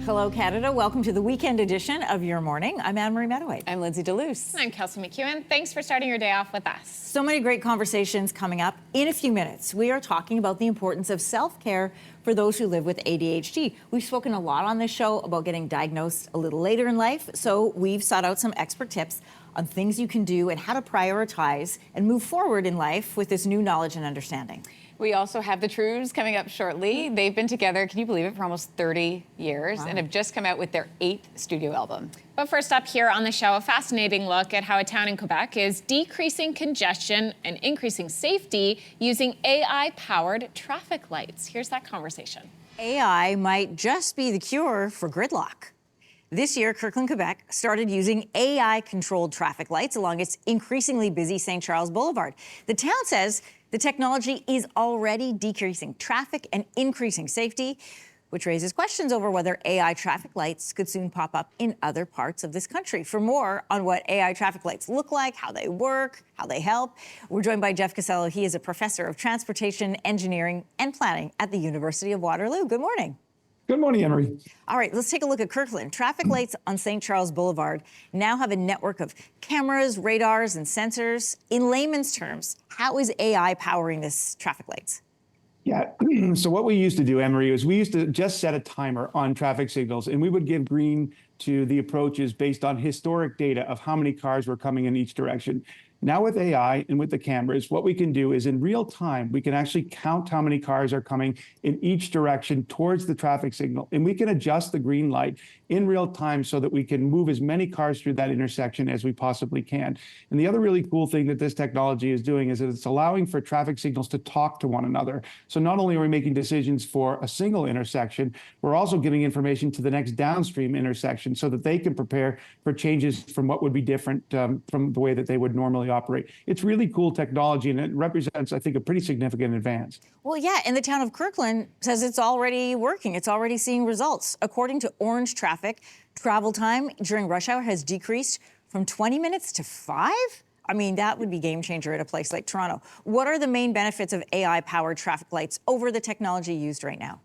Hello, Canada. Welcome to the weekend edition of Your Morning. I'm Anne-Marie Mediwake. I'm Lindsey Deluce. I'm Kelsey McEwen. Thanks for starting your day off with us. So many great conversations coming up. In a few minutes, we are talking about the importance of self-care for those who live with ADHD. We've spoken a lot on this show about getting diagnosed a little later in life, so we've sought out some expert tips on things you can do and how to prioritize and move forward in life with this new knowledge and understanding. We also have the Trews coming up shortly. They've been together, can you believe it, for almost 30 years and have just come out with their 8th studio album. But first up here on the show, a fascinating look at how a town in Quebec is decreasing congestion and increasing safety using AI-powered traffic lights. Here's that conversation. AI might just be the cure for gridlock. This year, Kirkland, Quebec started using AI-controlled traffic lights along its increasingly busy St. Charles Boulevard. The town says the technology is already decreasing traffic and increasing safety, which raises questions over whether AI traffic lights could soon pop up in other parts of this country. For more on what AI traffic lights look like, how they work, how they help, we're joined by Jeff Casello. He is a professor of transportation, engineering, and planning at the University of Waterloo. Good morning. Good morning, Anne-Marie. All right, let's take a look at Kirkland. Traffic lights on St. Charles Boulevard now have a network of cameras, radars, and sensors. In layman's terms, how is AI powering this traffic lights? Yeah, so what we used to do, Anne-Marie, is we used to just set a timer on traffic signals, and we would give green to the approaches based on historic data of how many cars were coming in each direction. Now with AI and with the cameras, what we can do is in real time, we can actually count how many cars are coming in each direction towards the traffic signal. And we can adjust the green light in real time so that we can move as many cars through that intersection as we possibly can. And the other really cool thing that this technology is doing is that it's allowing for traffic signals to talk to one another. So not only are we making decisions for a single intersection, we're also giving information to the next downstream intersection so that they can prepare for changes from what would be different from the way that they would normally operate. It's really cool technology, and it represents, I think, a pretty significant advance. Well, yeah, and the town of Kirkland says it's already working. It's already seeing results. According to Orange Traffic, travel time during rush hour has decreased from 20 minutes to 5. I mean, that would be game changer at a place like Toronto. What are the main benefits of AI-powered traffic lights over the technology used right now?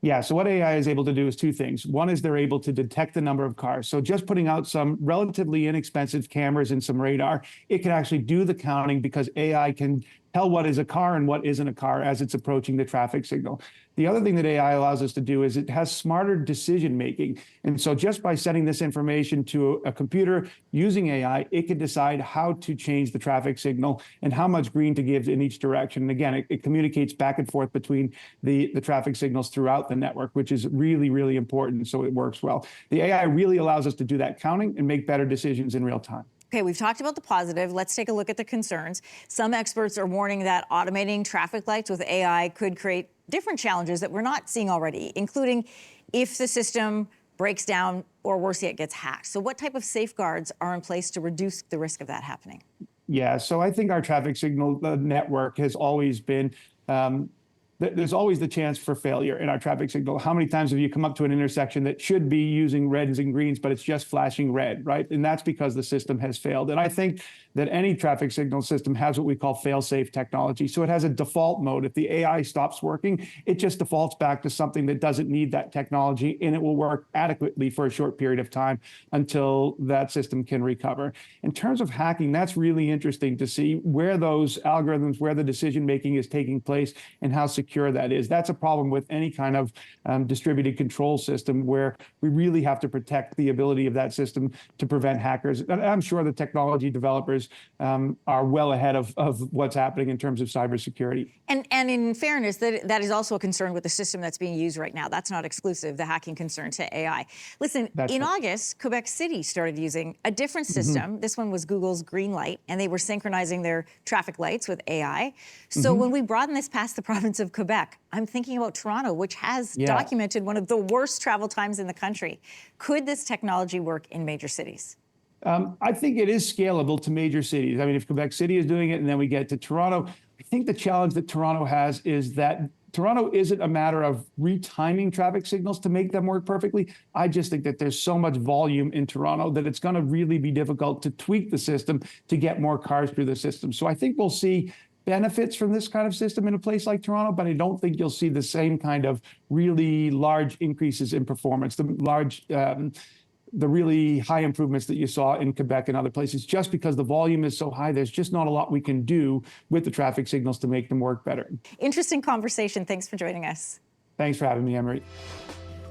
Yeah, so what AI is able to do is two things. One is they're able to detect the number of cars. So just putting out some relatively inexpensive cameras and some radar, it can actually do the counting because AI can tell what is a car and what isn't a car as it's approaching the traffic signal. The other thing that AI allows us to do is it has smarter decision making. And so just by sending this information to a computer using AI, it can decide how to change the traffic signal and how much green to give in each direction. And again, it communicates back and forth between the traffic signals throughout the network, which is really, really important. So it works well. The AI really allows us to do that counting and make better decisions in real time. Okay, we've talked about the positive. Let's take a look at the concerns. Some experts are warning that automating traffic lights with AI could create different challenges that we're not seeing already, including if the system breaks down or worse yet, gets hacked. So what type of safeguards are in place to reduce the risk of that happening? Yeah, so I think our traffic signal network has always been there's always the chance for failure in our traffic signal. How many times have you come up to an intersection that should be using reds and greens, but it's just flashing red, right? And that's because the system has failed. And I think that any traffic signal system has what we call fail-safe technology. So it has a default mode. If the AI stops working, it just defaults back to something that doesn't need that technology, and it will work adequately for a short period of time until that system can recover. In terms of hacking, that's really interesting to see where those algorithms, where the decision-making is taking place and how secure that is. That's a problem with any kind of distributed control system where we really have to protect the ability of that system to prevent hackers. And I'm sure the technology developers are well ahead of what's happening in terms of cybersecurity. And in fairness, that is also a concern with the system that's being used right now. That's not exclusive, the hacking concern to AI. Listen, in August, Quebec City started using a different system. This one was Google's Green Light, and they were synchronizing their traffic lights with AI. So when we broaden this past the province of Quebec, I'm thinking about Toronto, which has documented one of the worst travel times in the country. Could this technology work in major cities? I think it is scalable to major cities. I mean, if Quebec City is doing it and then we get to Toronto, I think the challenge that Toronto has is that Toronto isn't a matter of retiming traffic signals to make them work perfectly. I just think that there's so much volume in Toronto that it's going to really be difficult to tweak the system to get more cars through the system. So I think we'll see benefits from this kind of system in a place like Toronto, but I don't think you'll see the same kind of really large increases in performance, the really high improvements that you saw in Quebec and other places, just because the volume is so high. There's just not a lot we can do with the traffic signals to make them work better. Interesting conversation. Thanks for joining us. Thanks for having me, Anne-Marie.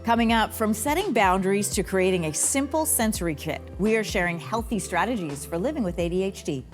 Coming up, from setting boundaries to creating a simple sensory kit, we are sharing healthy strategies for living with ADHD.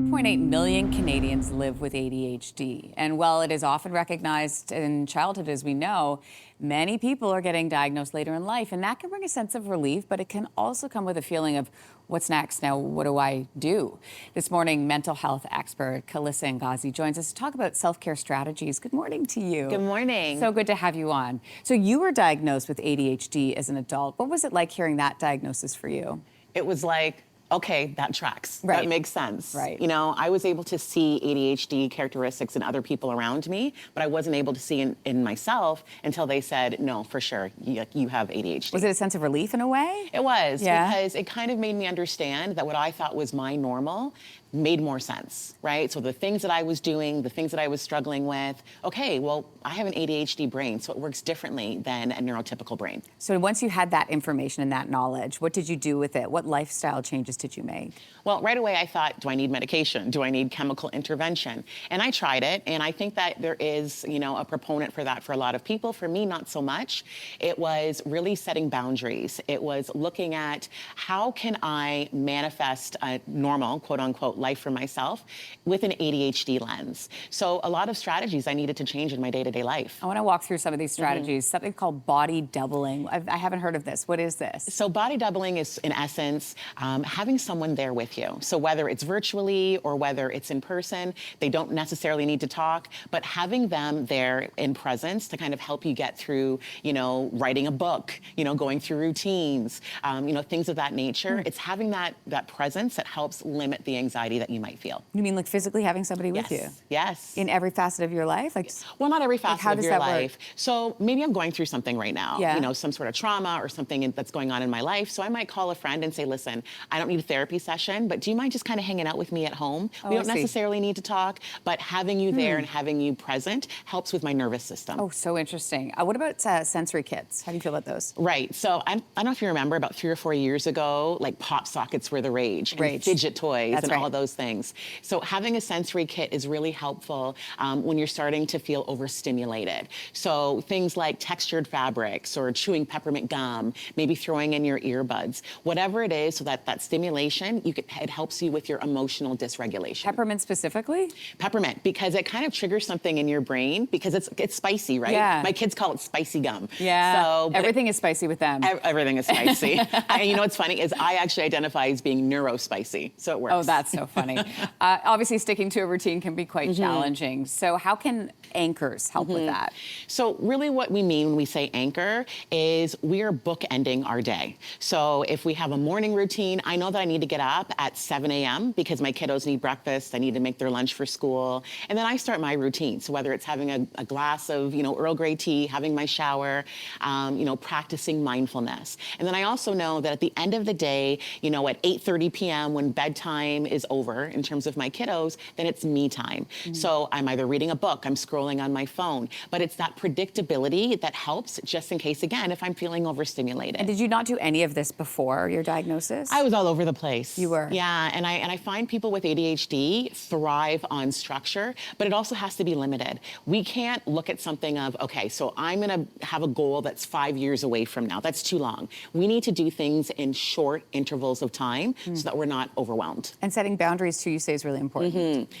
1.8 million Canadians live with ADHD. And while it is often recognized in childhood, as we know, many people are getting diagnosed later in life. And that can bring a sense of relief, but it can also come with a feeling of, what's next? Now, what do I do? This morning, mental health expert Kalissa Ngazi joins us to talk about self-care strategies. Good morning to you. Good morning. So good to have you on. So you were diagnosed with ADHD as an adult. What was it like hearing that diagnosis for you? It was like, okay, that tracks. Right. That makes sense. Right. You know, I was able to see ADHD characteristics in other people around me, but I wasn't able to see in myself until they said, no, for sure, you have ADHD. Was it a sense of relief in a way? It was, Yeah. because it kind of made me understand that what I thought was my normal made more sense, right? So the things that I was doing, the things that I was struggling with, okay, well, I have an ADHD brain, so it works differently than a neurotypical brain. So once you had that information and that knowledge, what did you do with it? What lifestyle changes did you make? Well, right away I thought, do I need medication? Do I need chemical intervention? And I tried it, and I think that there is, you know, a proponent for that for a lot of people. For me, not so much. It was really setting boundaries. It was looking at how can I manifest a normal, quote unquote, life for myself with an ADHD lens. So a lot of strategies I needed to change in my day-to-day life. I want to walk through some of these strategies, something called body doubling. I haven't heard of this. What is this? So body doubling is, in essence, having someone there with you. So whether it's virtually or whether it's in person, they don't necessarily need to talk, but having them there in presence to kind of help you get through, you know, writing a book, you know, going through routines, you know, things of that nature. It's having that presence that helps limit the anxiety that you might feel. You mean like physically having somebody with you? Yes. In every facet of your life? Like, Well, not every facet how of does your that work? life. So maybe I'm going through something right now, Yeah. you know, some sort of trauma or something that's going on in my life. So I might call a friend and say, listen, I don't need a therapy session, but do you mind just kind of hanging out with me at home? Oh, We I don't see. necessarily need to talk, but having you there and having you present helps with my nervous system. oh, so interesting. What about sensory kits? How do you feel about those? Right. So I don't know if you remember, about 3 or 4 years ago, like pop sockets were the rage, and fidget toys That's and right. all those things. So having a sensory kit is really helpful when you're starting to feel overstimulated. So things like textured fabrics or chewing peppermint gum, maybe throwing in your earbuds, whatever it is, so that stimulation, it helps you with your emotional dysregulation. Peppermint specifically? Peppermint, because it kind of triggers something in your brain because it's spicy, right? Yeah. My kids call it spicy gum. Yeah. So but Everything is spicy with them. everything is spicy. And you know what's funny is I actually identify as being neurospicy, so it works. Oh, that's so funny. Obviously, sticking to a routine can be quite challenging. So how can anchors help with that? So really what we mean when we say anchor is we are bookending our day. So if we have a morning routine, I know that I need to get up at 7 a.m. because my kiddos need breakfast, I need to make their lunch for school, and then I start my routine. So whether it's having a glass of, you know, Earl Grey tea, having my shower, you know, practicing mindfulness. And then I also know that at the end of the day, you know, at 8:30 p.m. when bedtime is over in terms of my kiddos, then it's me time. So I'm either reading a book, I'm scrolling on my phone, but it's that predictability that helps just in case, again, if I'm feeling overstimulated. And did you not do any of this before your diagnosis? I was all over the place. You were? Yeah, and I find people with ADHD thrive on structure, but it also has to be limited. We can't look at something of, okay, so I'm gonna have a goal that's 5 years away from now. That's too long. We need to do things in short intervals of time so that we're not overwhelmed. And setting boundaries too, you say, is really important.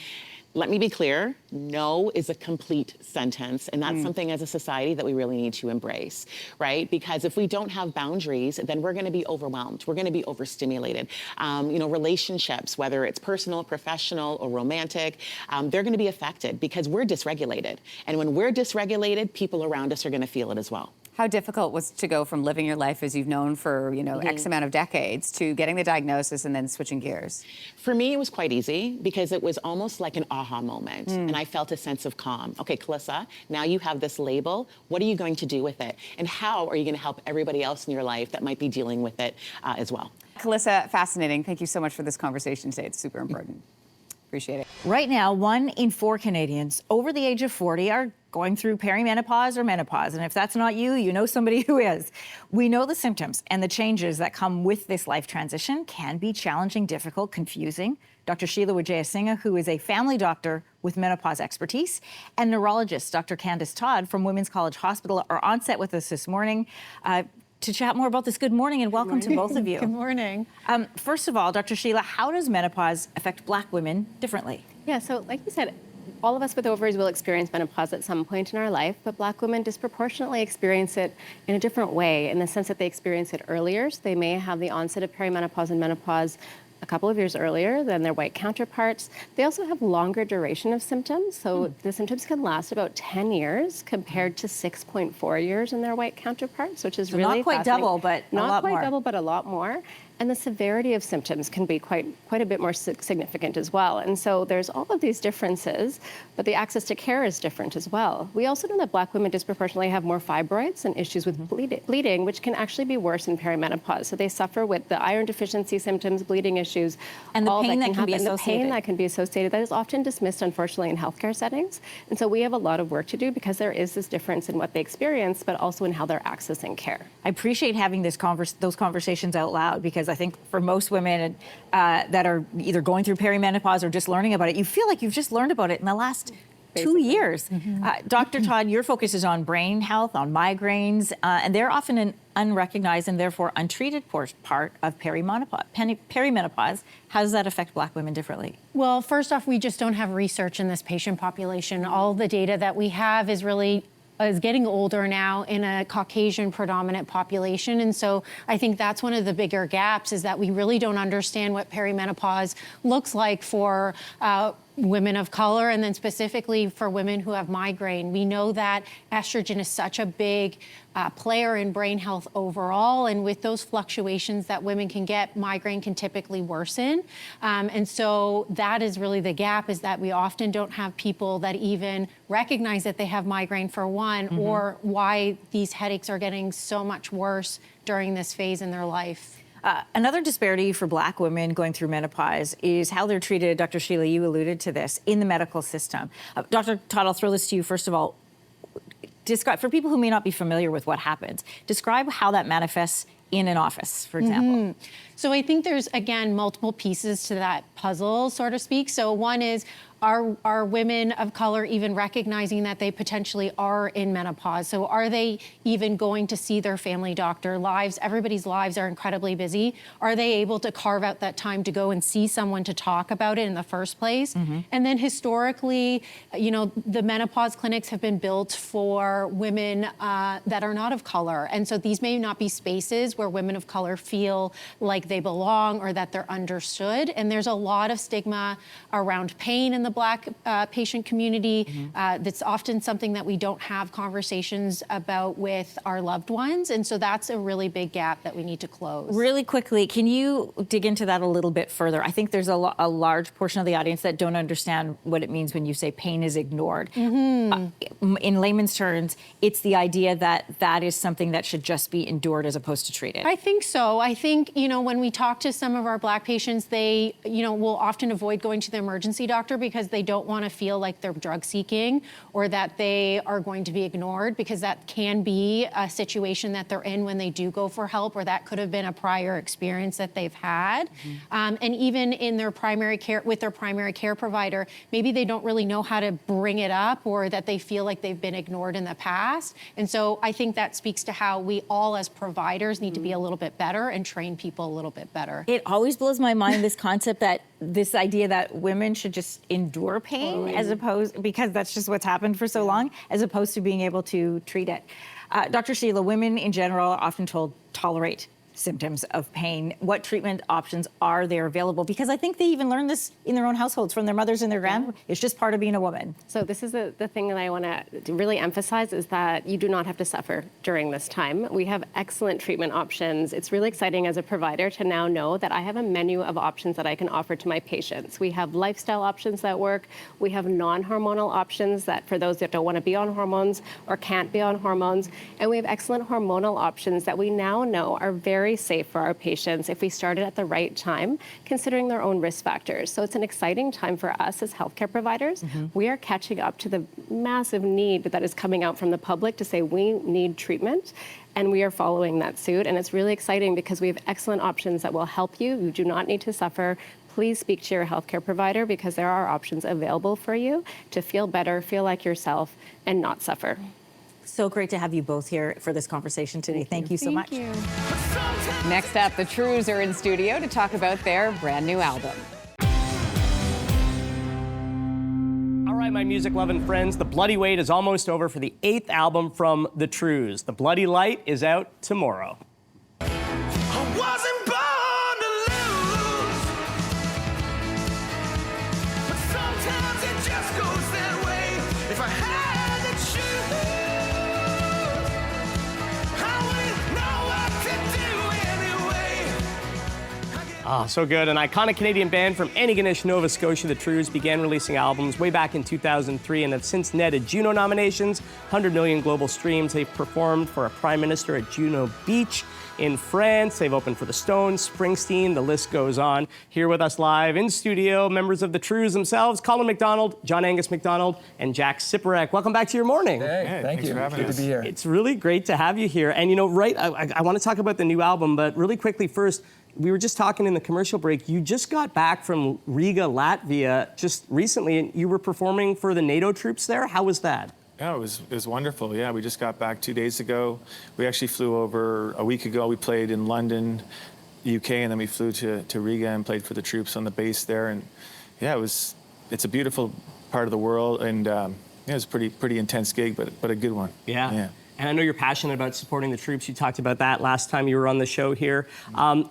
Let me be clear, no is a complete sentence, and that's something as a society that we really need to embrace, right? Because if we don't have boundaries, then we're gonna be overwhelmed, we're gonna be overstimulated. You know, relationships, whether it's personal, professional, or romantic, they're gonna be affected because we're dysregulated. And when we're dysregulated, people around us are gonna feel it as well. How difficult was it to go from living your life as you've known for, you know, X amount of decades to getting the diagnosis and then switching gears? For me, it was quite easy because it was almost like an aha moment, and I felt a sense of calm. Okay, Kalissa, now you have this label. What are you going to do with it? And how are you going to help everybody else in your life that might be dealing with it as well? Calissa, fascinating. Thank you so much for this conversation today. It's super important. Appreciate it. Right now, 1 in 4 Canadians over the age of 40 are going through perimenopause or menopause. And if that's not you, you know somebody who is. We know the symptoms and the changes that come with this life transition can be challenging, difficult, confusing. Dr. Sheila Wijayasinghe, who is a family doctor with menopause expertise, and neurologist Dr. Candice Todd from Women's College Hospital are on set with us this morning to chat more about this. Good morning and welcome to both of you. Good morning. First of all, Dr. Sheila, how does menopause affect Black women differently? Yeah, so like you said, all of us with ovaries will experience menopause at some point in our life, but Black women disproportionately experience it in a different way, in the sense that they experience it earlier. So they may have the onset of perimenopause and menopause a couple of years earlier than their white counterparts. They also have longer duration of symptoms. So the symptoms can last about 10 years compared to 6.4 years in their white counterparts, which is So really not quite fascinating. double, but a lot more. Not quite double, but a lot more. And the severity of symptoms can be quite a bit more significant as well. And so there's all of these differences, but the access to care is different as well. We also know that Black women disproportionately have more fibroids and issues with bleeding, which can actually be worse in perimenopause. So they suffer with the iron deficiency symptoms, bleeding issues, and the all pain that can be happen. The associated. pain that can be associated, that is often dismissed, unfortunately, in healthcare settings. And so we have a lot of work to do because there is this difference in what they experience, but also in how they're accessing care. I appreciate having those conversations out loud, because I think for most women that are either going through perimenopause or just learning about it, you feel like you've just learned about it in the last 2 years. Dr. Todd, your focus is on brain health, on migraines, and they're often an unrecognized and therefore untreated part of perimenopause. How does that affect Black women differently? Well, first off, we just don't have research in this patient population. All the data that we have is getting older now in a Caucasian predominant population. And so I think that's one of the bigger gaps, is that we really don't understand what perimenopause looks like for women of color, and then specifically for women who have migraine. We know that estrogen is such a big player in brain health overall, and with those fluctuations that women can get, migraine can typically worsen. And so that is really the gap, is that we often don't have people that even recognize that they have migraine, for one, or why these headaches are getting so much worse during this phase in their life. Another disparity for Black women going through menopause is how they're treated. Dr. Sheila, you alluded to this, in the medical system. Dr. Todd, I'll throw this to you first of all. Describe, for people who may not be familiar with what happens, describe how that manifests in an office, for example. So I think there's, again, multiple pieces to that puzzle, so to speak. So one is, are women of color even recognizing that they potentially are in menopause? So are they even going to see their family doctor? Everybody's lives are incredibly busy. Are they able to carve out that time to go and see someone to talk about it in the first place? And then historically, the menopause clinics have been built for women that are not of color. And so these may not be spaces where women of color feel like they belong or that they're understood. And there's a lot of stigma around pain in the Black patient community. That's often something that we don't have conversations about with our loved ones. And so that's a really big gap that we need to close. Really quickly, can you dig into that a little bit further? I think there's a large portion of the audience that don't understand what it means when you say pain is ignored. In layman's terms, it's the idea that that is something that should just be endured as opposed to treated. I think so. I think, when we talk to some of our Black patients, they, will often avoid going to the emergency doctor because they don't want to feel like they're drug seeking or that they are going to be ignored, because that can be a situation that they're in when they do go for help, or that could have been a prior experience that they've had. And even in their primary care, with their primary care provider, maybe they don't really know how to bring it up, or that they feel like they've been ignored in the past. And so I think that speaks to how we all as providers need to be a little bit better and train people a little bit better. It always blows my mind, this concept this idea that women should just endure pain, as opposed, because that's just what's happened for so long, as opposed to being able to treat it. Dr. Sheila, women in general are often told tolerate symptoms of pain. What treatment options are there available? Because I think they even learn this in their own households from their mothers and their grandmothers. It's just part of being a woman. So this is the thing that I want to really emphasize, is that you do not have to suffer during this time. We have excellent treatment options. It's really exciting as a provider to now know that I have a menu of options that I can offer to my patients. We have lifestyle options that work. We have non-hormonal options that for those that don't want to be on hormones or can't be on hormones. And we have excellent hormonal options that we now know are very very safe for our patients if we started at the right time, considering their own risk factors. So it's an exciting time for us as healthcare providers. We are catching up to the massive need that is coming out from the public to say we need treatment, and we are following that suit. And it's really exciting because we have excellent options that will help you. You do not need to suffer. Please speak to your healthcare provider because there are options available for you to feel better, feel like yourself, and not suffer. So great to have you both here for this conversation today. Thank you so much. Next up, the Trews are in studio to talk about their brand new album. All right, my music-loving friends, the bloody wait is almost over for the 8th album from the Trews. The Bloody Light is out tomorrow. Ah, so good. An iconic Canadian band from Antigonish, Nova Scotia, the Trews began releasing albums way back in 2003 and have since netted Juno nominations, 100 million global streams. They've performed for a prime minister at Juno Beach in France. They've opened for the Stones, Springsteen, the list goes on. Here with us live in studio, members of the Trews themselves, Colin McDonald, John Angus McDonald, and Jack Siporek. Welcome back to your morning. Hey, thank you. Good to be here. It's really great to have you here. And I want to talk about the new album, but really quickly first, we were just talking in the commercial break. You just got back from Riga, Latvia, just recently, and you were performing for the NATO troops there. How was that? Yeah, it was wonderful. Yeah, we just got back 2 days ago. We actually flew over a week ago. We played in London, UK, and then we flew to Riga and played for the troops on the base there. And yeah, it's a beautiful part of the world, and yeah, it was a pretty intense gig, but a good one. Yeah. And I know you're passionate about supporting the troops. You talked about that last time you were on the show here.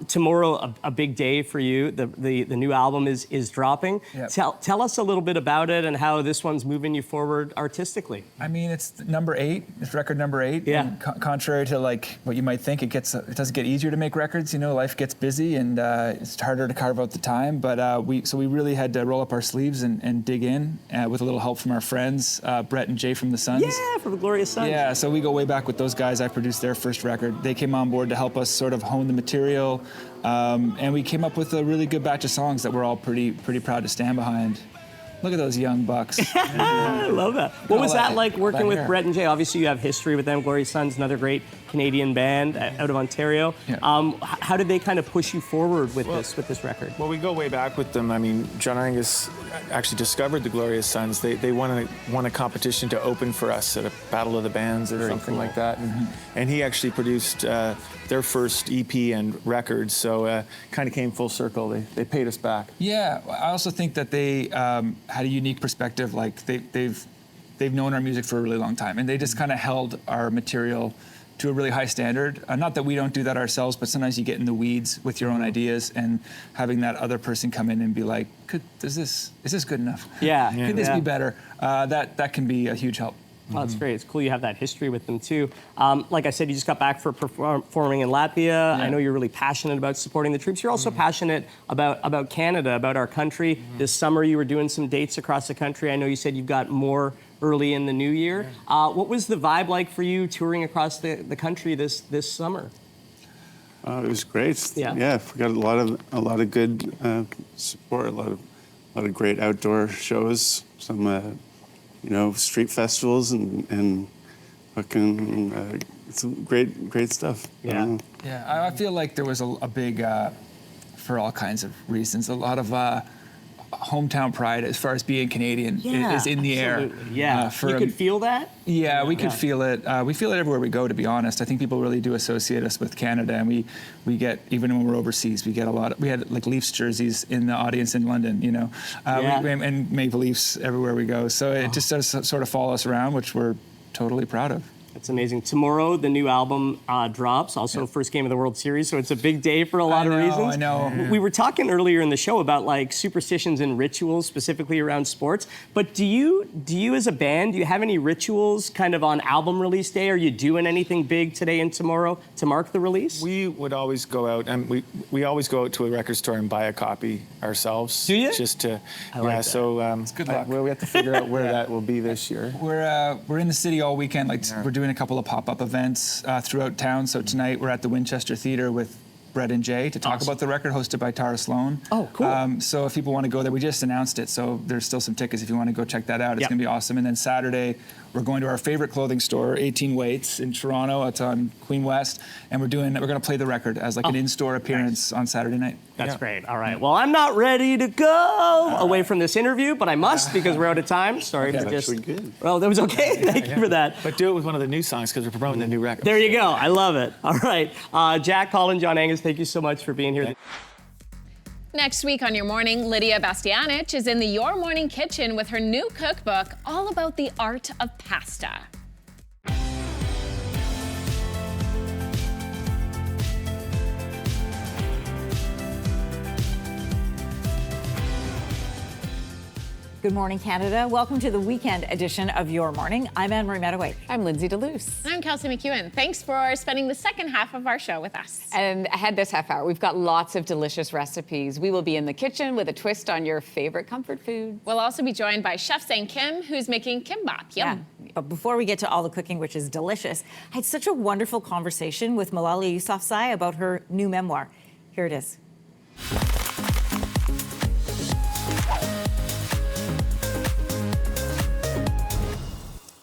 Tomorrow, a big day for you. The new album is dropping. Yep. Tell us a little bit about it and how this one's moving you forward artistically. I mean, it's number 8. It's record number 8. Yeah. And contrary to like what you might think, it doesn't get easier to make records. You know, life gets busy and it's harder to carve out the time. But we really had to roll up our sleeves and dig in with a little help from our friends, Brett and Jay from the Suns. Yeah, from the Glorious Sons. Yeah. So we go way back with those guys. I produced their first record. They came on board to help us sort of hone the material, and we came up with a really good batch of songs that we're all pretty proud to stand behind. Look at those young bucks. I love that. What was that like working with Brett and Jay? Obviously, you have history with them. Glorious Sons, another great Canadian band out of Ontario. Yeah. How did they kind of push you forward with this record? Well, we go way back with them. I mean, John Angus actually discovered the Glorious Sons. They won a competition to open for us at a Battle of the Bands or something like that. And he actually produced their first EP and record, so kind of came full circle. They paid us back. Yeah, I also think that they had a unique perspective. Like they've known our music for a really long time, and they just kind of held our material to a really high standard. Not that we don't do that ourselves, but sometimes you get in the weeds with your own ideas, and having that other person come in and be like, is this good enough? Yeah. Could this be better? That can be a huge help. Oh, that's great. It's cool you have that history with them, too. Like I said, you just got back for performing in Latvia. Yeah. I know you're really passionate about supporting the troops. You're also passionate about Canada, about our country. This summer, you were doing some dates across the country. I know you said you've got more early in the new year. What was the vibe like for you touring across the country this summer? It was great. Yeah. We got a lot of good support, a lot of great outdoor shows, some street festivals and fucking some great stuff. Yeah. Yeah, I feel like there was a big, for all kinds of reasons, a lot of hometown pride as far as being Canadian is in the air. Yeah, you could feel that? Yeah, we could feel it. We feel it everywhere we go, to be honest. I think people really do associate us with Canada, and we get, even when we're overseas, we get a lot. We had like Leafs jerseys in the audience in London, and Maple Leafs everywhere we go. So it just does sort of follow us around, which we're totally proud of. That's amazing. Tomorrow, the new album drops, also first game of the World Series, so it's a big day for a lot of reasons. I know. We were talking earlier in the show about like superstitions and rituals, specifically around sports, but do you as a band, do you have any rituals kind of on album release day? Are you doing anything big today and tomorrow to mark the release? We would always go out, and we always go out to a record store and buy a copy ourselves. Do you? Just to, I like that. So it's good luck. We have to figure out where that will be this year. We're in the city all weekend. We're doing a couple of pop-up events throughout town. So tonight we're at the Winchester Theatre with Brett and Jay to talk about the record, hosted by Tara Sloan. Oh, cool. So if people want to go there, we just announced it, so there's still some tickets if you want to go check that out. It's going to be awesome. And then Saturday, we're going to our favorite clothing store, 18 Weights in Toronto. It's on Queen West, and we're going to play the record as like an in-store appearance on Saturday night. That's great. All right. Well, I'm not ready to go away from this interview, but I must because we're out of time. Sorry for just. Good. Well, that was okay. Thank you for that. But do it with one of the new songs because we're promoting the new record. There you go. I love it. All right. Jack, Colin, John Angus, thank you so much for being here. Next week on Your Morning, Lydia Bastianich is in the Your Morning kitchen with her new cookbook all about the art of pasta. Good morning, Canada. Welcome to the weekend edition of Your Morning. I'm Anne-Marie Mediwake. I'm Lindsey Deluce. I'm Kelsey McEwen. Thanks for spending the second half of our show with us. And ahead this half hour, we've got lots of delicious recipes. We will be in the kitchen with a twist on your favorite comfort food. We'll also be joined by Chef Sang Kim, who's making kimbap. Yum. Yeah. But before we get to all the cooking, which is delicious, I had such a wonderful conversation with Malala Yousafzai about her new memoir. Here it is.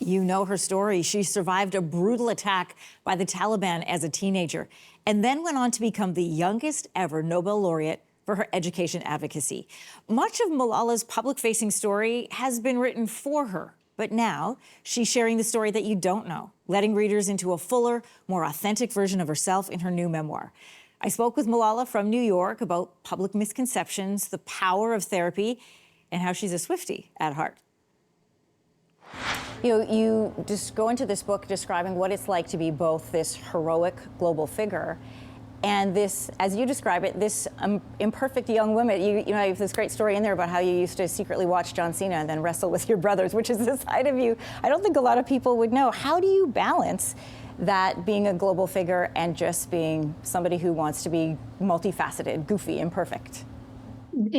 You know her story. She survived a brutal attack by the Taliban as a teenager and then went on to become the youngest ever Nobel laureate for her education advocacy. Much of Malala's public-facing story has been written for her, but now she's sharing the story that you don't know, letting readers into a fuller, more authentic version of herself in her new memoir. I spoke with Malala from New York about public misconceptions, the power of therapy, and how she's a Swiftie at heart. You just go into this book describing what it's like to be both this heroic global figure and this, as you describe it, this imperfect young woman. You know, you have this great story in there about how you used to secretly watch John Cena and then wrestle with your brothers, which is the side of you I don't think a lot of people would know. How do you balance that, being a global figure and just being somebody who wants to be multifaceted, goofy, imperfect?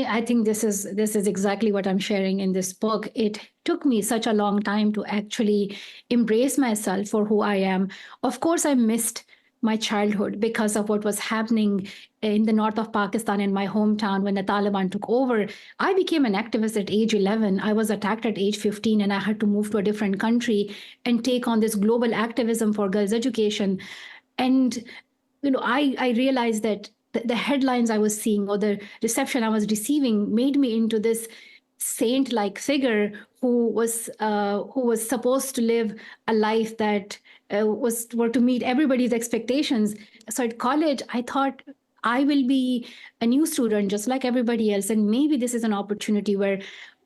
I think this is exactly what I'm sharing in this book. It took me such a long time to actually embrace myself for who I am. Of course, I missed my childhood because of what was happening in the north of Pakistan, in my hometown, when the Taliban took over. I became an activist at age 11. I was attacked at age 15, and I had to move to a different country and take on this global activism for girls' education. And I realized that the headlines I was seeing or the reception I was receiving made me into this saint-like figure who was supposed to live a life that were to meet everybody's expectations. So at college, I thought I will be a new student just like everybody else, and maybe this is an opportunity where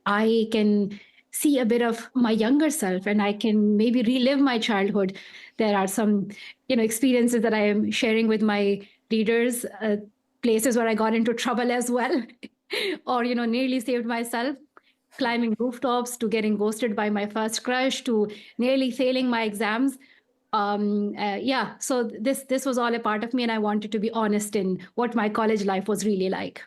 I can see a bit of my younger self and I can maybe relive my childhood. There are some, experiences that I am sharing with my readers, places where I got into trouble as well, or, nearly saved myself, climbing rooftops, to getting ghosted by my first crush, to nearly failing my exams. So this was all a part of me, and I wanted to be honest in what my college life was really like.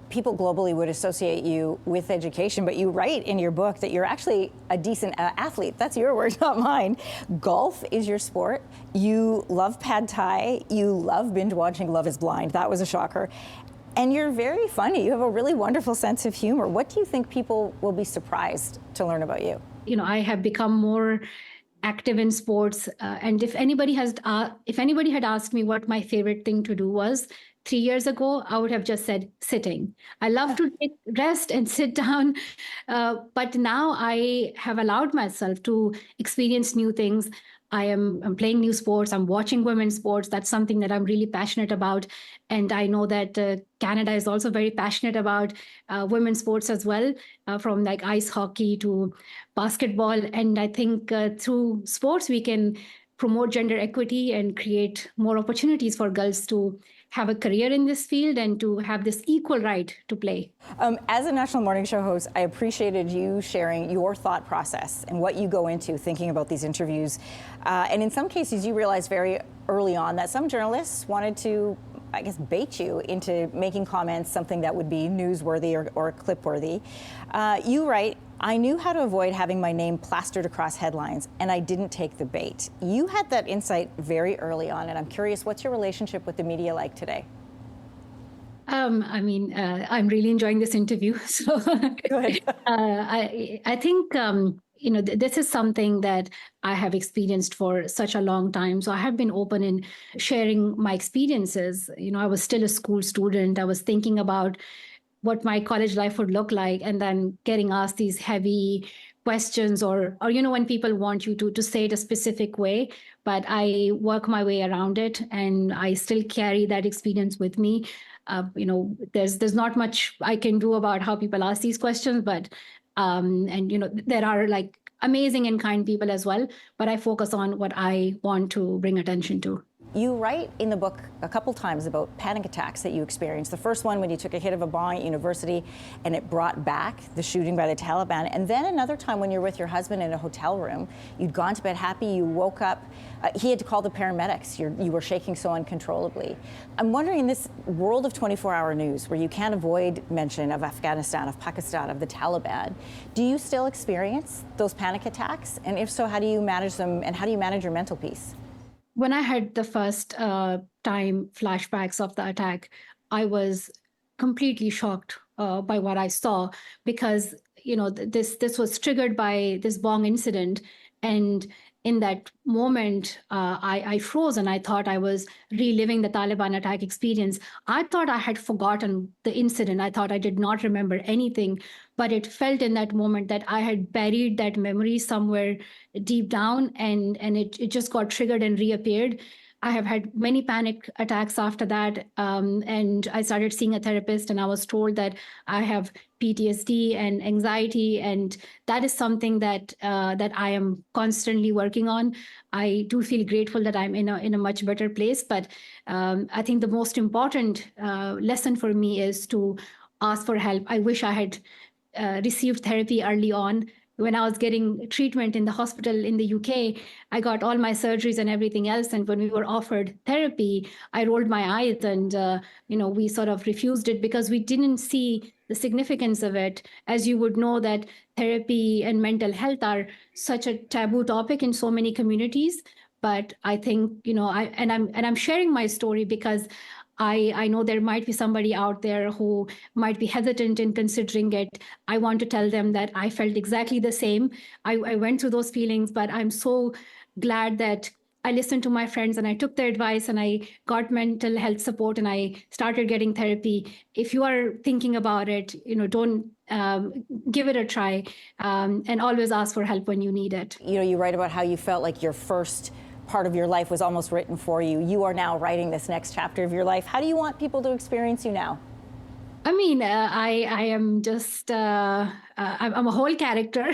People globally would associate you with education, but you write in your book that you're actually a decent athlete. That's your words, not mine. Golf is your sport. You love pad thai. You love binge watching Love is Blind. That was a shocker. And you're very funny. You have a really wonderful sense of humor. What do you think people will be surprised to learn about you? I have become more active in sports. And if anybody had asked me what my favorite thing to do was 3 years ago, I would have just said sitting. I love to take rest and sit down, but now I have allowed myself to experience new things. I'm playing new sports. I'm watching women's sports. That's something that I'm really passionate about. And I know that Canada is also very passionate about women's sports as well, from like ice hockey to basketball. And I think through sports, we can promote gender equity and create more opportunities for girls to have a career in this field and to have this equal right to play. As a national morning show host, I appreciated you sharing your thought process and what you go into thinking about these interviews. And in some cases, you realized very early on that some journalists wanted to, bait you into making comments, something that would be newsworthy or clip-worthy. You write, I knew how to avoid having my name plastered across headlines, and I didn't take the bait. You had that insight very early on, and I'm curious, what's your relationship with the media like today? I'm really enjoying this interview. So Good. I think, this is something that I have experienced for such a long time. So I have been open in sharing my experiences. I was still a school student. I was thinking about what my college life would look like, and then getting asked these heavy questions, or when people want you to say it a specific way, but I work my way around it, and I still carry that experience with me. There's not much I can do about how people ask these questions, but there are like amazing and kind people as well, but I focus on what I want to bring attention to. You write in the book a couple times about panic attacks that you experienced. The first one when you took a hit of a bomb at university and it brought back the shooting by the Taliban. And then another time when you're with your husband in a hotel room, you'd gone to bed happy, you woke up, he had to call the paramedics. You were shaking so uncontrollably. I'm wondering, in this world of 24-hour news where you can't avoid mention of Afghanistan, of Pakistan, of the Taliban, do you still experience those panic attacks? And if so, how do you manage them, and how do you manage your mental peace? When I had the first time flashbacks of the attack, I was completely shocked by what I saw, because this was triggered by this bomb incident, and in that moment, I froze, and I thought I was reliving the Taliban attack experience. I thought I had forgotten the incident. I thought I did not remember anything, but it felt in that moment that I had buried that memory somewhere deep down, and it just got triggered and reappeared. I have had many panic attacks after that, and I started seeing a therapist, and I was told that I have PTSD and anxiety, and that is something that I am constantly working on. I do feel grateful that I'm in a much better place, but I think the most important lesson for me is to ask for help. I wish I had received therapy early on. When I was getting treatment in the hospital in the UK, I got all my surgeries and everything else. And when we were offered therapy, I rolled my eyes, and we sort of refused it because we didn't see the significance of it. As you would know, that therapy and mental health are such a taboo topic in so many communities. But I think, I'm sharing my story because I know there might be somebody out there who might be hesitant in considering it. I want to tell them that I felt exactly the same. I went through those feelings, but I'm so glad that I listened to my friends and I took their advice and I got mental health support and I started getting therapy. If you are thinking about it, don't give it a try, and always ask for help when you need it. You write about how you felt like your first part of your life was almost written for you. You are now writing this next chapter of your life. How do you want people to experience you now? I mean, I am just, I'm a whole character.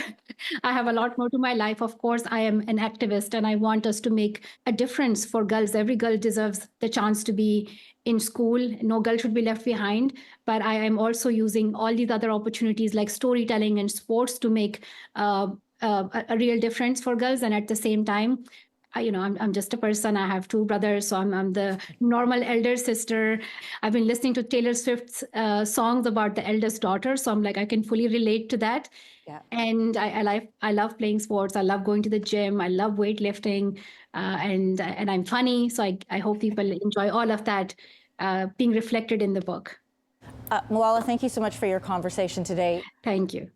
I have a lot more to my life. Of course, I am an activist, and I want us to make a difference for girls. Every girl deserves the chance to be in school. No girl should be left behind. But I am also using all these other opportunities like storytelling and sports to make a real difference for girls. And at the same time, I'm just a person. I have two brothers, so I'm the normal elder sister. I've been listening to Taylor Swift's songs about the eldest daughter, so I'm like, I can fully relate to that. Yeah. And I love playing sports. I love going to the gym. I love weightlifting, and I'm funny. So I hope people enjoy all of that being reflected in the book. Malala, thank you so much for your conversation today. Thank you.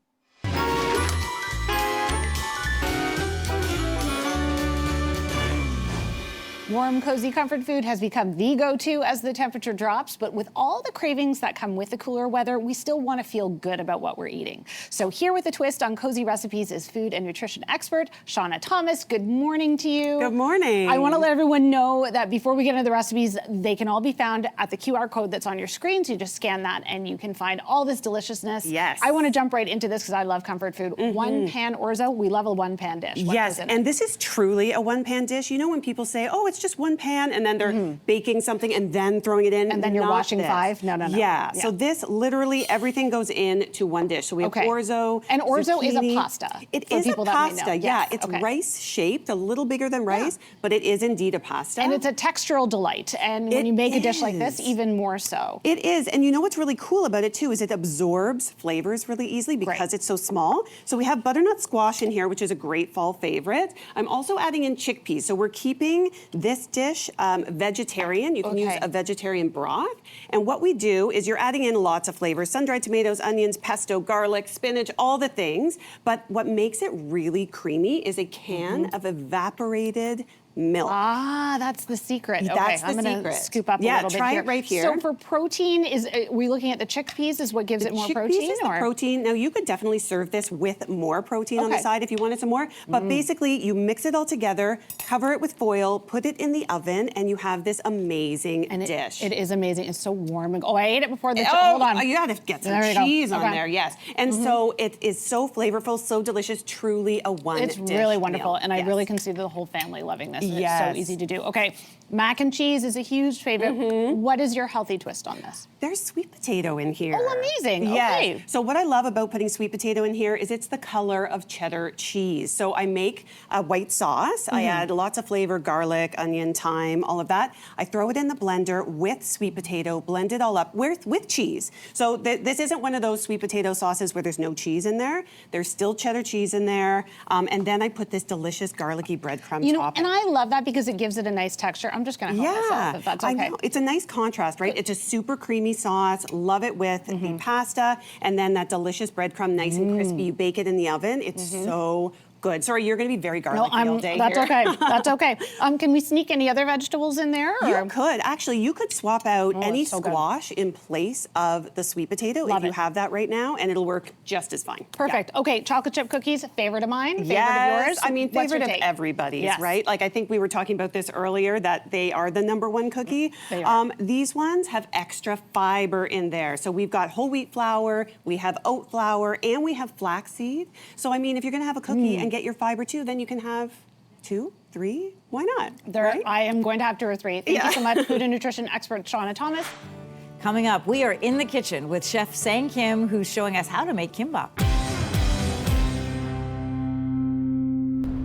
Warm, cozy comfort food has become the go-to as the temperature drops, but with all the cravings that come with the cooler weather, we still want to feel good about what we're eating. So here with a twist on Cozy Recipes is food and nutrition expert Shauna Thomas. Good morning to you. Good morning. I want to let everyone know that before we get into the recipes, they can all be found at the QR code that's on your screen, so you just scan that and you can find all this deliciousness. Yes. I want to jump right into this because I love comfort food. One pan orzo, we love a one pan dish. Yes, and this is truly a one pan dish. You know when people say, oh, it's just one pan, and then they're baking something and then throwing it in. And then you're washing five? No. Yeah, so this literally, everything goes into one dish. So we have orzo. And orzo zucchini. is a pasta. It is a pasta, yeah. It's rice shaped, a little bigger than rice, but it is indeed a pasta. And it's a textural delight. And when you make a dish like this, even more so. It is. And you know what's really cool about it too is it absorbs flavors really easily because it's so small. So we have butternut squash in here, which is a great fall favorite. I'm also adding in chickpeas. So we're keeping this dish vegetarian. You can use a vegetarian broth. And what we do is you're adding in lots of flavors, sun-dried tomatoes, onions, pesto, garlic, spinach, all the things. But what makes it really creamy is a can of evaporated milk. Ah, that's the secret. That's okay, the I'm gonna secret. scoop up a little bit here. Try it right here. So for protein, are we looking at the chickpeas is what gives it more protein? Chickpeas is the protein. Now you could definitely serve this with more protein on the side if you wanted some more. But basically you mix it all together, cover it with foil, put it in the oven, and you have this amazing dish. It is amazing. It's so warm. And, I ate it before the hold on. You gotta get some cheese on there, yes. And so it is so flavorful, so delicious, truly a one-dish It's really wonderful, meal. and I really can see the whole family loving this. Yes. It's so easy to do. Okay, mac and cheese is a huge favorite. What is your healthy twist on this? There's sweet potato in here. Oh, amazing. Yes. Okay. So what I love about putting sweet potato in here is it's the color of cheddar cheese. So I make a white sauce. I add lots of flavor, garlic, onion, thyme, all of that. I throw it in the blender with sweet potato, blend it all up with cheese. So this isn't one of those sweet potato sauces where there's no cheese in there. There's still cheddar cheese in there. And then I put this delicious garlicky breadcrumb topping. And I love that because it gives it a nice texture. I'm just gonna help myself if that's okay. I know. It's a nice contrast, right? It's a super creamy sauce. Love it with the pasta, and then that delicious breadcrumb, nice and crispy. You bake it in the oven. It's so good. Sorry, you're going to be very garlicky all day That's here. okay. That's okay. Can we sneak any other vegetables in there? Or? You could. Actually, you could swap out any squash in place of the sweet potato if you have that right now, and it'll work just as fine. Perfect. Yeah. Okay, chocolate chip cookies, favorite of mine, favorite of yours. I mean, favorite of everybody's, right? Like, I think we were talking about this earlier, that they are the #1 cookie. They are. These ones have extra fiber in there. So we've got whole wheat flour, we have oat flour, and we have flaxseed. So, I mean, if you're going to have a cookie and get your fiber too, then you can have 2, 3, why not? Right? I am going to have 2 or 3. Thank you so much, food and nutrition expert Shauna Thomas. Coming up, we are in the kitchen with Chef Sang Kim, who's showing us how to make kimbap.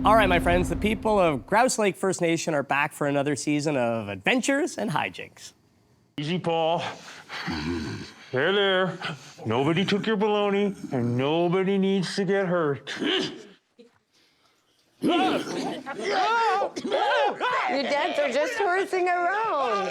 All right, my friends, the people of Grouse Lake First Nation are back for another season of adventures and hijinks. Easy, Paul. There. Nobody took your bologna, and nobody needs to get hurt. Your dads are just horsing around.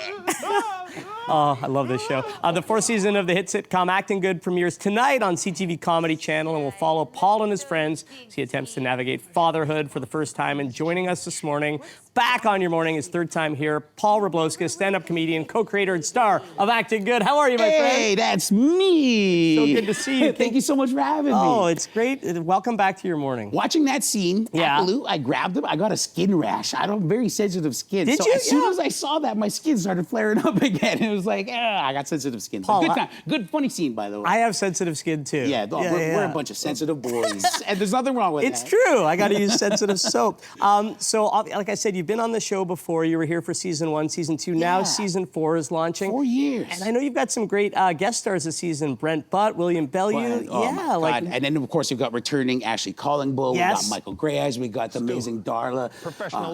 Oh, I love this show. The 4th season of the hit sitcom Acting Good premieres tonight on CTV Comedy Channel, and we'll follow Paul and his friends as he attempts to navigate fatherhood for the first time. And joining us this morning, back on your morning, his 3rd time here, Paul Wroblewski, stand-up comedian, co-creator and star of Acting Good. How are you, my friend? Hey, that's me. So good to see you. Thank you so much for having me. Oh, it's great. Welcome back to your morning. Watching that scene, I grabbed him. I got a skin rash. I don't very sensitive skin. Did so you? As soon as I saw that, my skin started flaring up again. It was like, I got sensitive skin. Paul, good time. Good, funny scene, by the way. I have sensitive skin too. Yeah, we're a bunch of sensitive boys, and there's nothing wrong with that. It's true. I got to use sensitive soap. So, like I said, you've been on the show before. You were here for season 1, season 2. Now season 4 is launching. 4 years. And I know you've got some great guest stars this season. Brent Butt, William Bellew. Oh my God. And then, of course, we've got returning Ashley Collingbull. Yes. We got Michael Grayes. We got the amazing Darla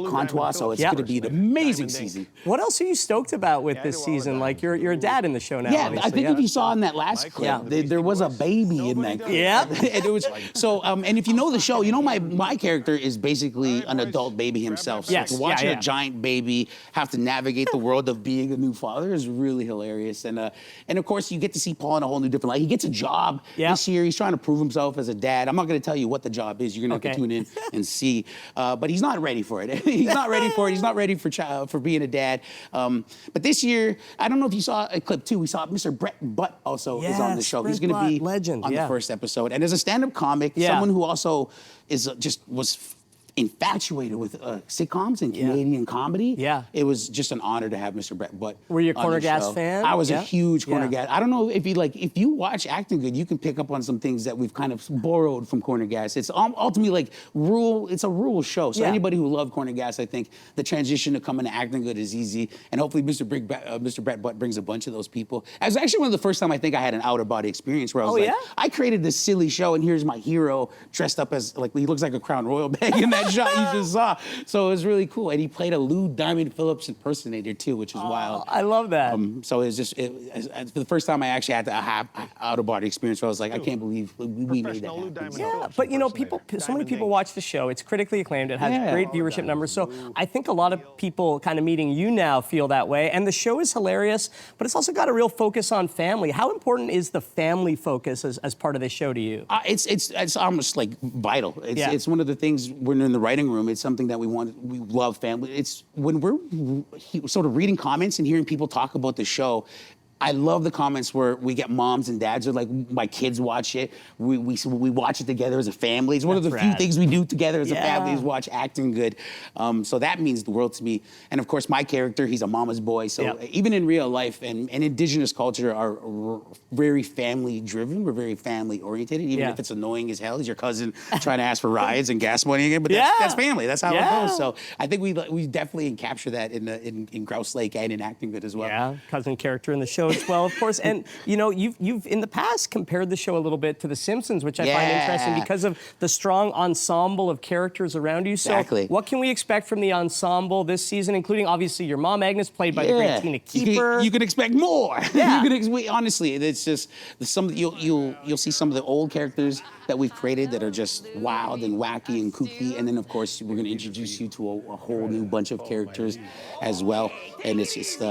Contois. So it's going to be an amazing season. What else are you stoked about with this season? Like, you're a dad in the show now. Yeah, obviously. I think if you saw in that last clip, there was a baby in that clip. Yeah. And it was so. And if you know the show, you know my character is basically an adult baby himself. So Yes. to watch Yeah. a giant baby have to navigate the world of being a new father is really hilarious. And of course you get to see Paul in a whole new different light. He gets a job this year. He's trying to prove himself as a dad. I'm not going to tell you what the job is. You're going to have to tune in and see. But he's not ready for it. He's not ready for it. He's not ready for being a dad. But this year, I don't know if you saw a clip too. We saw Mr. Brett Butt also is on the show. He's going to be legend on the first episode. And as a stand-up comic, someone who also is was infatuated with sitcoms and Canadian comedy. Yeah. It was just an honor to have Mr. Brett Butt. Were you a on Corner the Gas show. fan? I was Yeah. a huge Corner Yeah. Gas. I don't know if you watch Acting Good, you can pick up on some things that we've kind of borrowed from Corner Gas. It's ultimately like it's a rural show. So anybody who loved Corner Gas, I think the transition to coming to Acting Good is easy. And hopefully Mr. Brett Butt brings a bunch of those people. It was actually one of the first time I think I had an outer body experience where I was I created this silly show and here's my hero dressed up as he looks like a Crown Royal bag in that that shot you just saw. So it was really cool. And he played a Lou Diamond Phillips impersonator too, which is wild. I love that. So it's just, for the first time I actually had to have an out-of-body experience where I was like, I can't believe we made that happen. Yeah, but you know, so many people watch the show. It's critically acclaimed. It has great viewership numbers. So I think a lot of people kind of meeting you now feel that way. And the show is hilarious, but it's also got a real focus on family. How important is the family focus as part of this show to you? It's almost like vital. It's one of the things when we're in the writing room. It's something that we love family. It's when we're sort of reading comments and hearing people talk about the show. I love the comments where we get moms and dads who are like, my kids watch it. We watch it together as a family. It's one of the few things we do together as a family is watch Acting Good. So that means the world to me. And of course, my character, he's a mama's boy. So even in real life and Indigenous culture are very family driven. We're very family oriented. Even if it's annoying as hell, is your cousin trying to ask for rides and gas money again. But that's family. That's how it goes. So I think we definitely capture that in Grouse Lake and in Acting Good as well. Yeah, cousin character in the show as well, of course. And you know, you've in the past compared the show a little bit to The Simpsons, which I find interesting because of the strong ensemble of characters around you. So what can we expect from the ensemble this season, including obviously your mom, Agnes, played by the great Tina Keeper? You can expect more. Yeah. Honestly, it's just you'll see some of the old characters that we've created that are just wild and wacky and kooky. And then of course, we're gonna introduce you to a whole new bunch of characters as well. And it's just,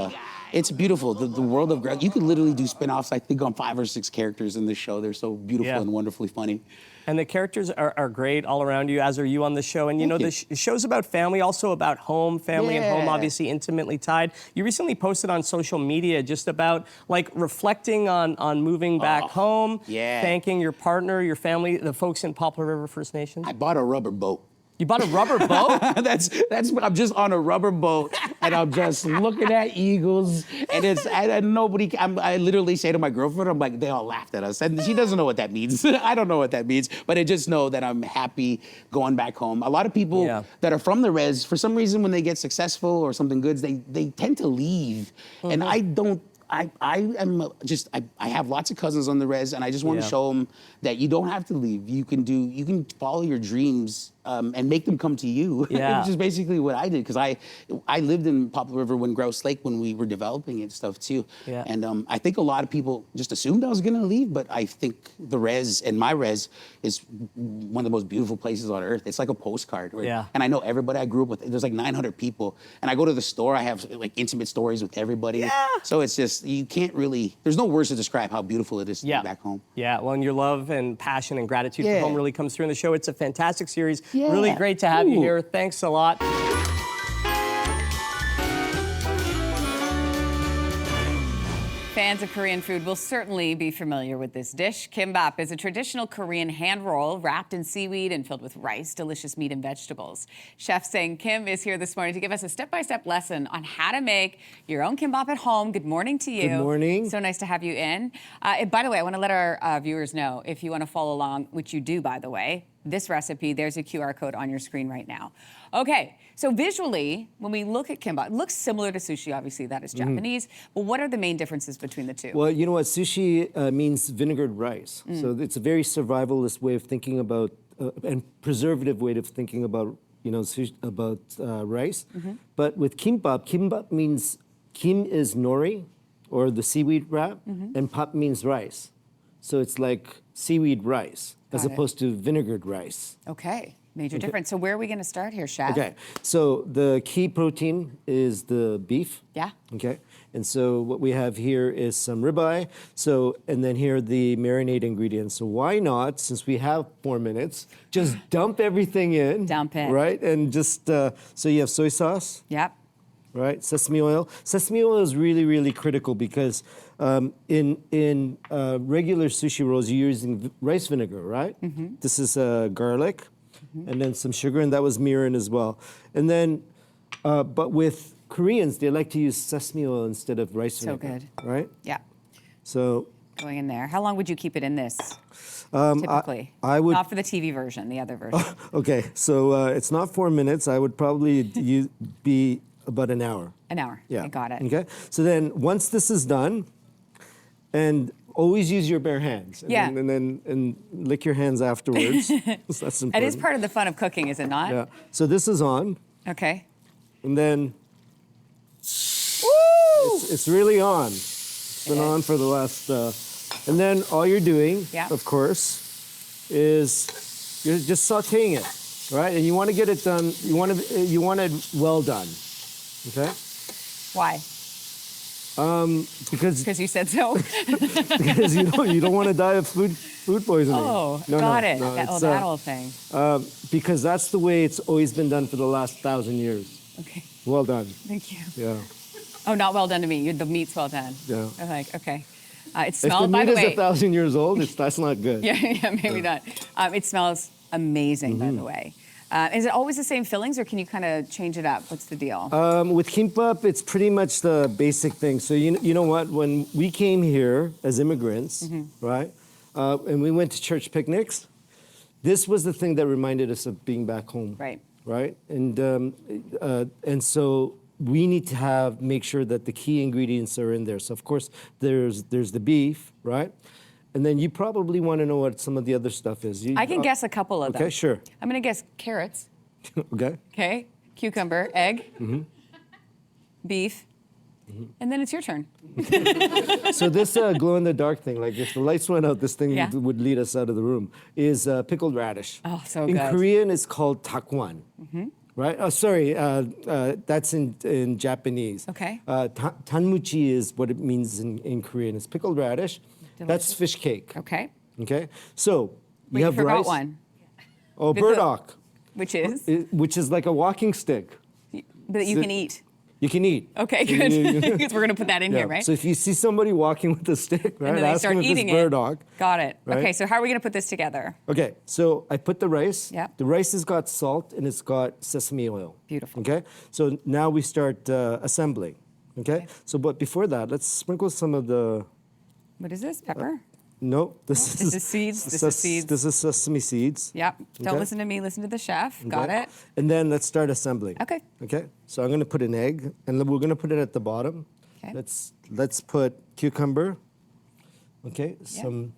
it's beautiful. The world of Grouse, you could literally do spin-offs, I think, on 5 or 6 characters in this show. They're so beautiful and wonderfully funny. And the characters are great all around you, as are you on the show. And you know, the show's about family, also about home, family and home, obviously intimately tied. You recently posted on social media just about like reflecting on moving back home, thanking your partner, your family, the folks in Poplar River First Nation. I bought a rubber boat. You bought a rubber boat? that's I'm just on a rubber boat and I'm just looking at eagles and nobody. I literally say to my girlfriend, I'm like, they all laughed at us, and she doesn't know what that means. I don't know what that means, but I just know that I'm happy going back home. A lot of people that are from the res, for some reason, when they get successful or something good, they tend to leave, and I don't. I have lots of cousins on the res, and I just want to show them that you don't have to leave. You can follow your dreams and make them come to you, which is basically what I did, because I lived in Poplar River when Grouse Lake when we were developing and stuff too. And I think a lot of people just assumed I was gonna leave, but I think the res and my res is one of the most beautiful places on earth. It's like a postcard. And I know everybody I grew up with. There's like 900 people, and I go to the store. I have like intimate stories with everybody. So it's just, you can't really, there's no words to describe how beautiful it is to be back home. Yeah, well, and your love and passion and gratitude for home really comes through in the show. It's a fantastic series. Really great to have you here. Thanks a lot. Fans of Korean food will certainly be familiar with this dish. Kimbap is a traditional Korean hand roll wrapped in seaweed and filled with rice, delicious meat, and vegetables. Chef Sang Kim is here this morning to give us a step-by-step lesson on how to make your own kimbap at home. Good morning to you. Good morning. So nice to have you in. By the way, I want to let our viewers know, if you want to follow along, which you do, by the way, this recipe, there's a QR code on your screen right now. Okay, so visually, when we look at kimbap, it looks similar to sushi, obviously that is Japanese, but what are the main differences between the two? Well, you know what, sushi means vinegared rice. So it's a very survivalist way of thinking about, and preservative way of thinking about, you know, rice. But with kimbap, kimbap means, kim is nori, or the seaweed wrap, and pap means rice. So it's like seaweed rice, as opposed to vinegared rice. Okay, major difference. So where are we going to start here, Chef? Okay, so the key protein is the beef. Yeah. Okay, and so what we have here is some ribeye. So, and then here are the marinade ingredients. So why not, since we have 4 minutes, just dump everything in. Dump it. Right, and just, so you have soy sauce. Yep. Right, sesame oil. Sesame oil is really, really critical because in regular sushi rolls, you're using rice vinegar, right? This is garlic, and then some sugar, and that was mirin as well. And then, but with Koreans, they like to use sesame oil instead of rice vinegar. So good. Right? Yeah. So. Going in there. How long would you keep it in this, typically? I would. Not for the TV version, the other version. Okay, so it's not 4 minutes. I would probably be about an hour. An hour. Yeah. I got it. Okay. So then once this is done, and always use your bare hands. Yeah. And lick your hands afterwards. That's important. It is part of the fun of cooking, is it not? Yeah. So this is on. Okay. And then it's really on. It's been on for the last, and then all you're doing, of course, is you're just sautéing it, right? And you want to get it done, you want it well done, okay? Why? Because you said so. Because you don't want to die of food poisoning. Oh, got it. That whole thing. Because that's the way it's always been done for the last 1,000 years. Okay. Well done. Thank you. Yeah. Oh, not well done to me. The meat's well done. Yeah. I'm like, okay. It If smells, the by meat the is way. 1,000 years old, that's not good. Yeah, maybe not. It smells amazing, by the way. Is it always the same fillings, or can you kind of change it up? What's the deal? With Kimbap, it's pretty much the basic thing. So you know what? When we came here as immigrants, right, and we went to church picnics, this was the thing that reminded us of being back home. Right. Right. And so we need to make sure that the key ingredients are in there. So of course there's the beef, right? And then you probably want to know what some of the other stuff is. I can guess a couple of them. Okay, sure. I'm going to guess carrots. Okay. Okay. Cucumber, egg, beef, and then it's your turn. So this glow-in-the-dark thing, like if the lights went out, this thing would lead us out of the room, is pickled radish. Oh, so in good. In Korean, it's called takwan. Right? Oh, sorry. That's in Japanese. Okay. Tanmuchi is what it means in Korean. It's pickled radish. Delicious. That's fish cake. Okay. Okay. So Wait, you have you forgot rice. one. Oh, burdock. Which is? Which is like a walking stick. That you can eat. You can eat. Okay, good. Because we're going to put that in here, right? So if you see somebody walking with a stick, right, and then they ask start them if eating it's burdock. Got it. Right? Okay, so how are we going to put this together? Okay, so I put the rice. Yeah. The rice has got salt and it's got sesame oil. Beautiful. Okay, so now we start assembling. Okay, so but before that, let's sprinkle some of the. What is this? Pepper? No, this is seeds. This is seeds. This is sesame seeds. Yep. Don't Okay. listen to me. Listen to the chef. Got Okay. it. And then let's start assembling. Okay. Okay. So I'm going to put an egg, and then we're going to put it at the bottom. Okay. Let's put cucumber. Okay.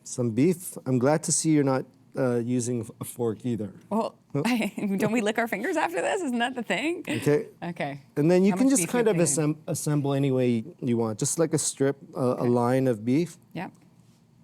Some beef. I'm glad to see you're not using a fork either. Well, don't we lick our fingers after this? Isn't that the thing? Okay. Okay. And then you How can much just beef kind you of putting? assemble any way you want, just like a strip, a line of beef. Yep.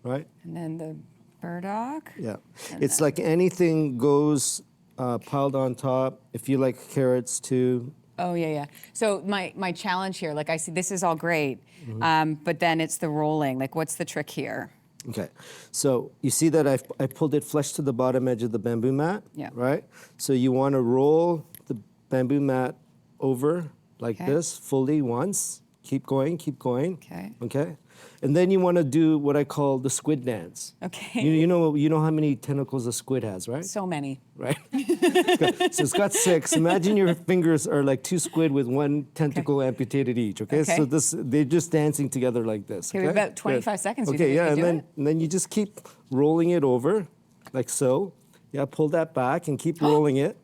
Right. And then the burdock. Yeah. And It's then- like anything goes piled on top. If you like carrots too. Oh, yeah. So my challenge here, like I see, this is all great, Mm-hmm. but then it's the rolling. Like, what's the trick here? Okay, so you see that I pulled it flush to the bottom edge of the bamboo mat, Yeah. right? So you want to roll the bamboo mat over like Okay. this fully once. Keep going, keep going. Okay. Okay, and then you want to do what I call the squid dance. Okay. You know how many tentacles a squid has, right? So many. Right. So it's got 6. Imagine your fingers are like 2 squid with 1 tentacle amputated each. Okay. Okay. So they're just dancing together like this. Okay, we have about 25 Good. seconds. You Okay. think we Yeah, can and do then you just keep rolling it over, like so. Yeah. Pull that back and keep rolling it.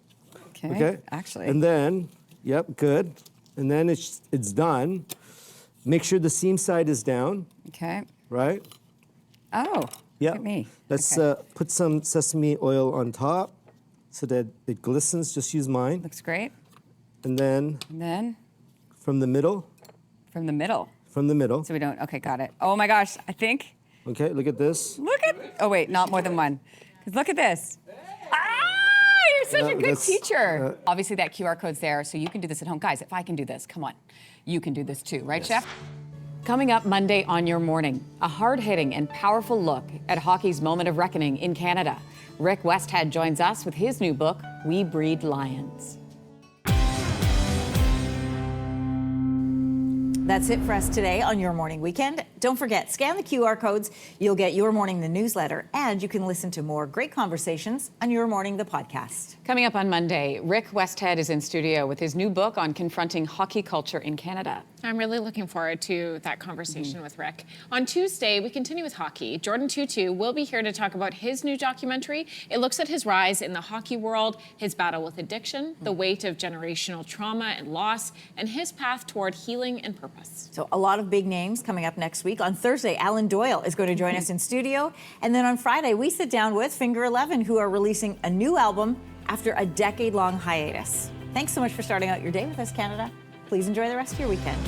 Okay. Okay. Actually. And then, yep, good. And then it's done. Make sure the seam side is down. Okay. Right. Oh. Yeah. Look at me. Let's Okay. put some sesame oil on top so that it glistens. Just use mine. Looks great. And then And then from the middle. from the middle. From the middle. So we don't. Okay, got it. Oh my gosh. I think. Okay, look at this. Look at. Oh wait, not more than one. 'Cause look at this. You're such a good that's- teacher. Obviously, that QR code's there, so you can do this at home. Guys, if I can do this, come on. You can do this too, right, Chef? Coming up Monday on Your Morning, a hard-hitting and powerful look at hockey's moment of reckoning in Canada. Rick Westhead joins us with his new book, We Breed Lions. That's it for us today on Your Morning Weekend. Don't forget, scan the QR codes. You'll get Your Morning, the newsletter, and you can listen to more great conversations on Your Morning, the podcast. Coming up on Monday, Rick Westhead is in studio with his new book on confronting hockey culture in Canada. I'm really looking forward to that conversation with Rick. On Tuesday, we continue with hockey. Jordan Tutu will be here to talk about his new documentary. It looks at his rise in the hockey world, his battle with addiction, the weight of generational trauma and loss, and his path toward healing and purpose. So a lot of big names coming up next week. On Thursday, Alan Doyle is going to join us in studio. And then on Friday, we sit down with Finger 11, who are releasing a new album after a decade-long hiatus. Thanks so much for starting out your day with us, Canada. Please enjoy the rest of your weekend.